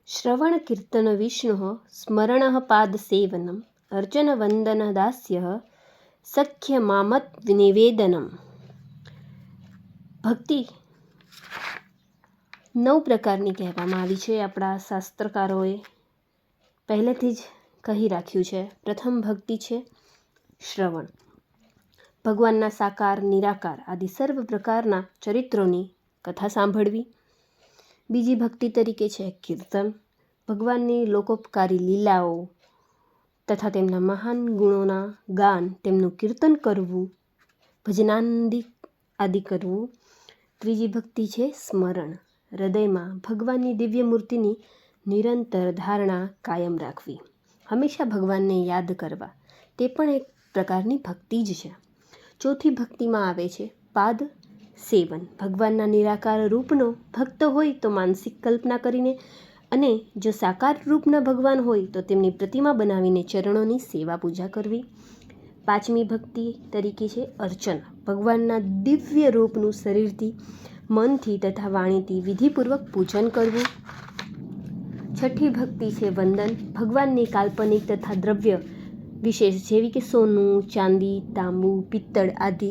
શ્રવણ કીર્તન વિષ્ણુ સ્મરણ પાદ સેવનમ અર્ચન વંદન દાસ્ય સખ્ય મામત નિવેદનમ. ભક્તિ 9 પ્રકારની કહેવામાં આવી છે. આપણા શાસ્ત્રકારોએ પહેલેથી જ કહી રાખ્યું છે. પ્રથમ ભક્તિ છે શ્રવણ. ભગવાનના સાકાર નિરાકાર આદિ સર્વ પ્રકારના ચરિત્રોની કથા સાંભળવી. બીજી ભક્તિ તરીકે છે કીર્તન. ભગવાનની લોકોપકારી લીલાઓ તથા તેમના મહાન ગુણોના ગાન, તેમનું કીર્તન કરવું, ભજનાનંદી આદિ કરવું. ત્રીજી ભક્તિ છે સ્મરણ. હૃદયમાં ભગવાનની દિવ્ય મૂર્તિની નિરંતર ધારણા કાયમ રાખવી, હંમેશા ભગવાનને યાદ કરવા, તે પણ એક પ્રકારની ભક્તિ જ છે. ચોથી ભક્તિમાં આવે છે પાદ સેવન. ભગવાનના નિરાકાર રૂપનો ભક્ત હોય તો માનસિક કલ્પના કરીને, અને જો સાકાર રૂપના ભગવાન હોય તો તેમની પ્રતિમા બનાવીને ચરણોની સેવા પૂજા કરવી. પાંચમી ભક્તિ તરીકે છે અર્ચન. ભગવાનના દિવ્ય રૂપનું શરીરથી, મનથી તથા વાણીથી વિધિપૂર્વક પૂજન કરવું. છઠ્ઠી ભક્તિ છે વંદન. ભગવાનની કાલ્પનિક તથા દ્રવ્ય વિશેષ જેવી કે સોનું, ચાંદી, તાંબુ, પિત્તળ આદિ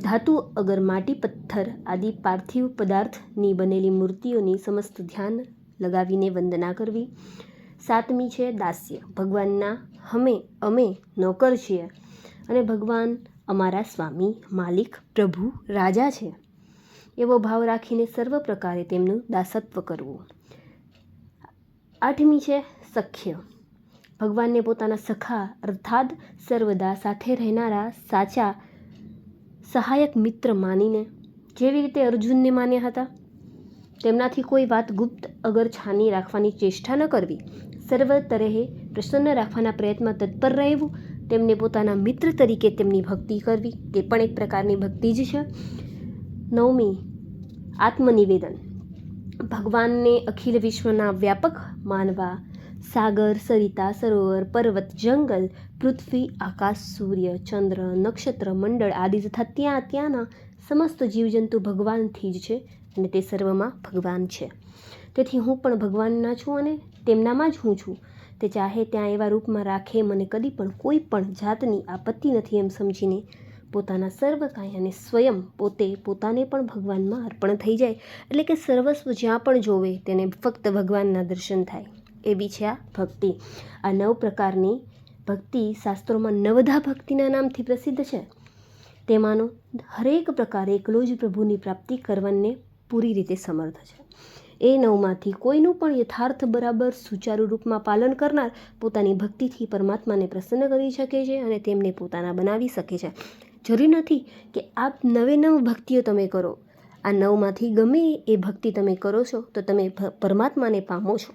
ધાતુ, અગર, માટી, પથ્થર આદિ પાર્થિવ પદાર્થની બનેલી મૂર્તિઓની સમસ્ત ધ્યાન લગાવીને વંદના કરવી. સાતમી છે દાસ્ય. ભગવાનના અમે નોકર છીએ અને ભગવાન અમારા સ્વામી, માલિક, પ્રભુ, રાજા છે એવો ભાવ રાખીને સર્વ પ્રકારે તેમનું દાસત્વ કરવું. આઠમી છે સખ્ય. ભગવાનને પોતાના સખા અર્થાત સર્વદા સાથે રહેનારા સાચા સહાયક મિત્ર માનીને, જેવી રીતે અર્જુનને માન્યા હતા, તેમનાથી કોઈ વાત ગુપ્ત અગર છાની રાખવાની ચેષ્ટા ન કરવી, સર્વ તરહે પ્રસન્ન રાખવાના પ્રયત્નમાં તત્પર રહેવું, તેમને પોતાના મિત્ર તરીકે તેમની ભક્તિ કરવી, તે પણ એક પ્રકારની ભક્તિ જ છે. નવમી આત્મનિવેદન. ભગવાનને અખિલ વિશ્વના વ્યાપક માનવા, સાગર, સરિતા, સરોવર, પર્વત, જંગલ, પૃથ્વી, આકાશ, સૂર્ય, ચંદ્ર, નક્ષત્ર મંડળ આદિ તથા ત્યાંના સમસ્ત જીવજંતુ ભગવાનથી જ છે અને તે સર્વમાં ભગવાન છે. તેથી હું પણ ભગવાનના છું અને તેમનામાં જ હું છું. તે ચાહે ત્યાં એવા રૂપમાં રાખે, મને કદી પણ કોઈ પણ જાતની આપત્તિ નથી એમ સમજીને પોતાના સર્વ કાય અને સ્વયં પોતાને પણ ભગવાનમાં અર્પણ થઈ જાય, એટલે કે સર્વસ્વ જ્યાં પણ જોવે તેને ફક્ત ભગવાનના દર્શન થાય, એવી છે આ ભક્તિ. આ 9 પ્રકારની ભક્તિ શાસ્ત્રોમાં નવધા ભક્તિના નામથી પ્રસિદ્ધ છે. તેમાંનો હરેક પ્રકાર એકલો જ પ્રભુની પ્રાપ્તિ કરવાને પૂરી રીતે સમર્થ છે. એ 9માંથી કોઈનું પણ યથાર્થ બરાબર સુચારુ રૂપમાં પાલન કરનાર પોતાની ભક્તિથી પરમાત્માને પ્રસન્ન કરી શકે છે અને તેમને પોતાના બનાવી શકે છે. જરૂરી નથી કે આ 9 ભક્તિઓ તમે કરો. આ 9માંથી ગમે એ ભક્તિ તમે કરો છો તો તમે પરમાત્માને પામો છો.